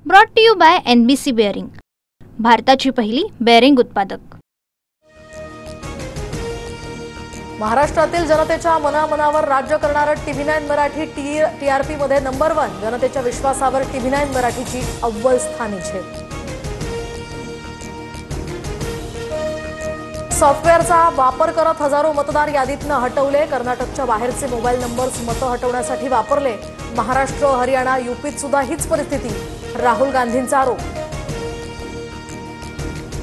Brought to you by NBC breaking, भारताची पहिली bearing उत्पादक। महाराष्ट्रातील जनतेच्या मनामनावर राज्य करणारा TV9 मराठी TRP मध्ये नंबर 1, जनतेच्या विश्वासावर TV9 मराठीची अव्वल स्थानी झेप। सॉफ्टवेअरचा वापर करत हजारो मतदार यादीतनं हटवले। कर्नाटकच्या बाहेरचे मोबाईल नंबर्स मतं हटवण्यासाठी वापरले। महाराष्ट्र, हरियाणा, UPत सुद्धा हीच परिस्थिती, राहुल गांधींचा आरोप।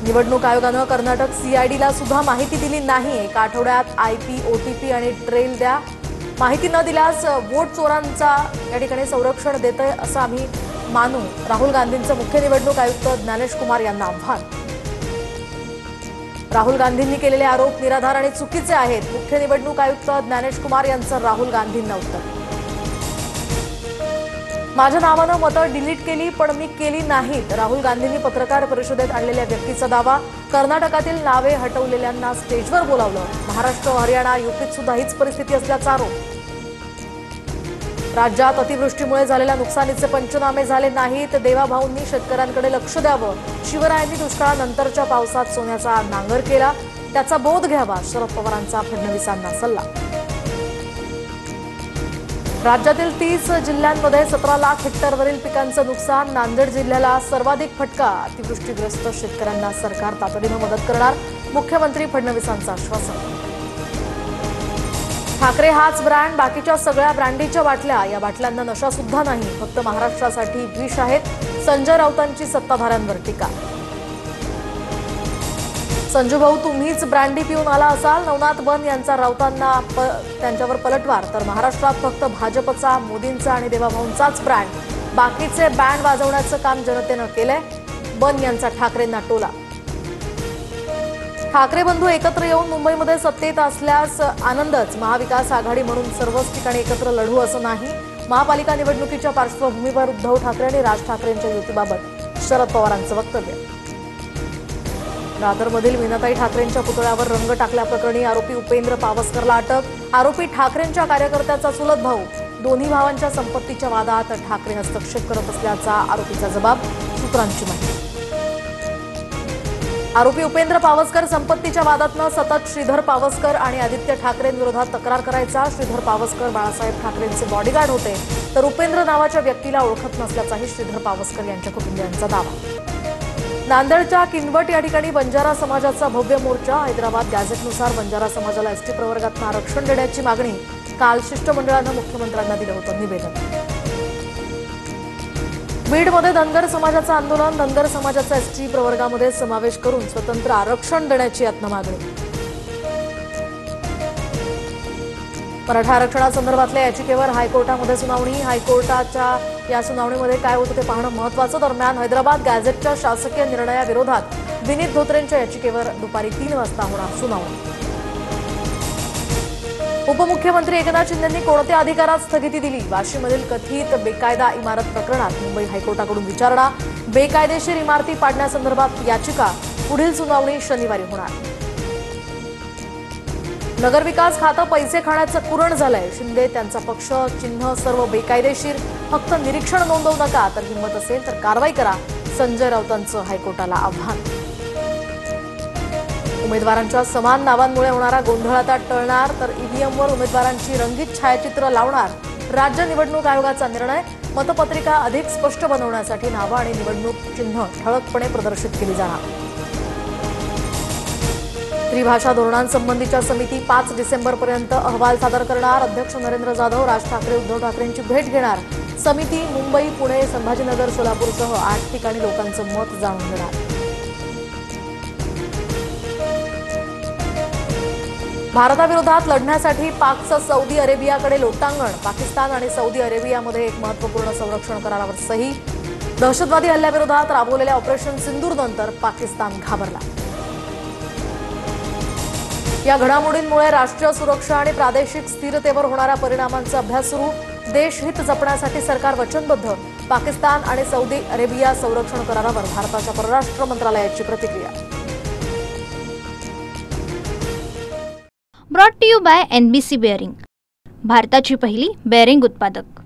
निवडणूक आयोगानं कर्नाटक CIDला सुद्धा माहिती दिली नाही। एका आठवड्यात IP, OTP आणि ट्रेल द्या, माहिती न दिल्यास वोट चोरांचा या ठिकाणी संरक्षण देतंय असं आम्ही मानू, राहुल गांधींचं मुख्य निवडणूक आयुक्त ज्ञानेश कुमार यांना आव्हान। राहुल गांधींनी केलेले आरोप निराधार आणि चुकीचे आहेत, मुख्य निवडणूक आयुक्त ज्ञानेश कुमार यांचं राहुल गांधींना उत्तर। माझ्या नावानं मतं डिलीट केली पण मी केली नाहीत, राहुल गांधींनी पत्रकार परिषदेत आणलेल्या व्यक्तीचा दावा। कर्नाटकातील नावे हटवलेल्यांना स्टेजवर बोलावलं। महाराष्ट्र, हरियाणा, UPत सुद्धा हीच परिस्थिती असल्याचा आरोप। राज्यात अतिवृष्टीमुळे झालेल्या नुकसानीचे पंचनामे झाले नाहीत, देवाभाऊंनी शेतकऱ्यांकडे लक्ष द्यावं। शिवरायांनी दुष्काळानंतरच्या पावसात सोन्याचा नांगर केला, त्याचा बोध घ्यावा, शरद पवारांचा फडणवीसांना सल्ला। राज्यातील 30 जिल्ह्यांमध्ये 17 लाख हेक्टरवरील पिकांचं नुकसान, नांदेड जिल्ह्याला सर्वाधिक फटका। अतिवृष्टीग्रस्त शेतकऱ्यांना सरकार तातडीनं मदत करणार, मुख्यमंत्री फडणवीसांचं आश्वासन। ठाकरे हाच ब्रँड, बाकीच्या सगळ्या ब्रँडीच्या बाटल्या, या बाटल्यांना नशा सुद्धा नाही, फक्त महाराष्ट्रासाठी विष आहेत, संजय राऊतांची सत्ताधाऱ्यांवर टीका। संजू भाऊ तुम्हीच ब्रँडी पिऊन आला असाल, नवनाथ बन यांचा राऊतांना त्यांच्यावर पलटवार। तर महाराष्ट्रात फक्त भाजपचा, मोदींचा आणि देवाभाऊंचाच ब्रँड, बाकीचे बँड वाजवण्याचं काम जनतेनं केलंय, बन यांचा ठाकरेंना टोला। ठाकरे बंधू एकत्र येऊन मुंबईमध्ये सत्तेत असल्यास आनंदच, महाविकास आघाडी म्हणून सर्वच ठिकाणी एकत्र लढू असं नाही। महापालिका निवडणुकीच्या पार्श्वभूमीवर उद्धव ठाकरे आणि राज ठाकरेंच्या युतीबाबत शरद पवारांचं वक्तव्य। दादरमधील मीनाताई ठाकरेंच्या पुतळ्यावर रंग टाकल्याप्रकरणी आरोपी उपेंद्र पावसकरला अटक। आरोपी ठाकरेंच्या कार्यकर्त्याचा चुलत भाऊ, दोन्ही भावांच्या संपत्तीच्या वादात ठाकरे हस्तक्षेप करत असल्याचा आरोपीचा जबाब, सूत्रांची माहिती। आरोपी उपेंद्र पावसकर संपत्तीच्या वादातनं सतत श्रीधर पावसकर आणि आदित्य ठाकरेंविरोधात तक्रार करायचा। श्रीधर पावसकर बाळासाहेब ठाकरेंचे बॉडीगार्ड होते, तर उपेंद्र नावाच्या व्यक्तीला ओळखत नसल्याचाही श्रीधर पावसकर यांच्या कुटुंबियांचा दावा। नांदेडच्या किनवट या ठिकाणी बंजारा समाजाचा भव्य मोर्चा। हैदराबाद गॅझेटनुसार बंजारा समाजाला ST प्रवर्गातून आरक्षण देण्याची मागणी काल शिष्टमंडळानं मुख्यमंत्र्यांना दिलं होतं निवेदन। बीडमध्ये धनगर समाजाचं आंदोलन, धनगर समाजाचा ST प्रवर्गामध्ये समावेश करून स्वतंत्र आरक्षण देण्याची यातनं मागणी। मराठा आरक्षणासंदर्भातल्या याचिकेवर हायकोर्टामध्ये सुनावणी, हायकोर्टाच्या या सुनावणीमध्ये काय होतं ते पाहणं महत्त्वाचं। दरम्यान हैदराबाद गॅझेटच्या शासकीय निर्णयाविरोधात विनीत धोत्रेंच्या याचिकेवर दुपारी 3 वाजता होणार सुनावणी। उपमुख्यमंत्री एकनाथ शिंदेंनी कोणत्या अधिकारात स्थगिती दिली? वाशीमधील कथित बेकायदा इमारत प्रकरणात मुंबई हायकोर्टाकडून विचारणा, बेकायदेशीर इमारती पाडण्यासंदर्भात याचिका, पुढील सुनावणी शनिवारी होणार। नगरविकास खातं पैसे खाण्याचं कुरण झालंय, शिंदे त्यांचा पक्ष, चिन्ह सर्व बेकायदेशीर, फक्त निरीक्षण नोंदवू नका, तर हिंमत असेल तर कारवाई करा, संजय राऊतांचं हायकोर्टाला आव्हान। उमेदवारांच्या समान नावांमुळे होणारा गोंधळ आता टळणार, तर EVMवर उमेदवारांची रंगीत छायाचित्र लावणार, राज्य निवडणूक आयोगाचा निर्णय। मतपत्रिका अधिक स्पष्ट बनवण्यासाठी नावं आणि निवडणूक चिन्ह ठळकपणे प्रदर्शित केली जाणार। त्रिभाषा धोरणांसंबंधीच्या समिती 5 डिसेंबरपर्यंत अहवाल सादर करणार। अध्यक्ष नरेंद्र जाधव राज ठाकरे, उद्धव ठाकरेंची भेट घेणार। समिती मुंबई, पुणे, संभाजीनगर, सोलापूरसह 8 ठिकाणी लोकांचं मत जाणून घेणार। भारताविरोधात लढण्यासाठी पाकचं सौदी अरेबियाकडे लोटांगण, पाकिस्तान आणि सौदी अरेबियामध्ये एक महत्त्वपूर्ण संरक्षण करारावर सही। दहशतवादी हल्ल्याविरोधात राबवलेल्या ऑपरेशन सिंदूरनंतर पाकिस्तान घाबरला। या घडामोडींमुळे राष्ट्रीय सुरक्षा आणि प्रादेशिक स्थिरतेवर होणाऱ्या परिणामांचा अभ्यास सुरू, देशहित जपण्यासाठी सरकार वचनबद्ध। पाकिस्तान आणि सौदी अरेबिया संरक्षण करारावर भारताच्या परराष्ट्र मंत्रालयाची प्रतिक्रिया। Brought to you by NBC breaking, भारताची पहिली बेअरिंग उत्पादक।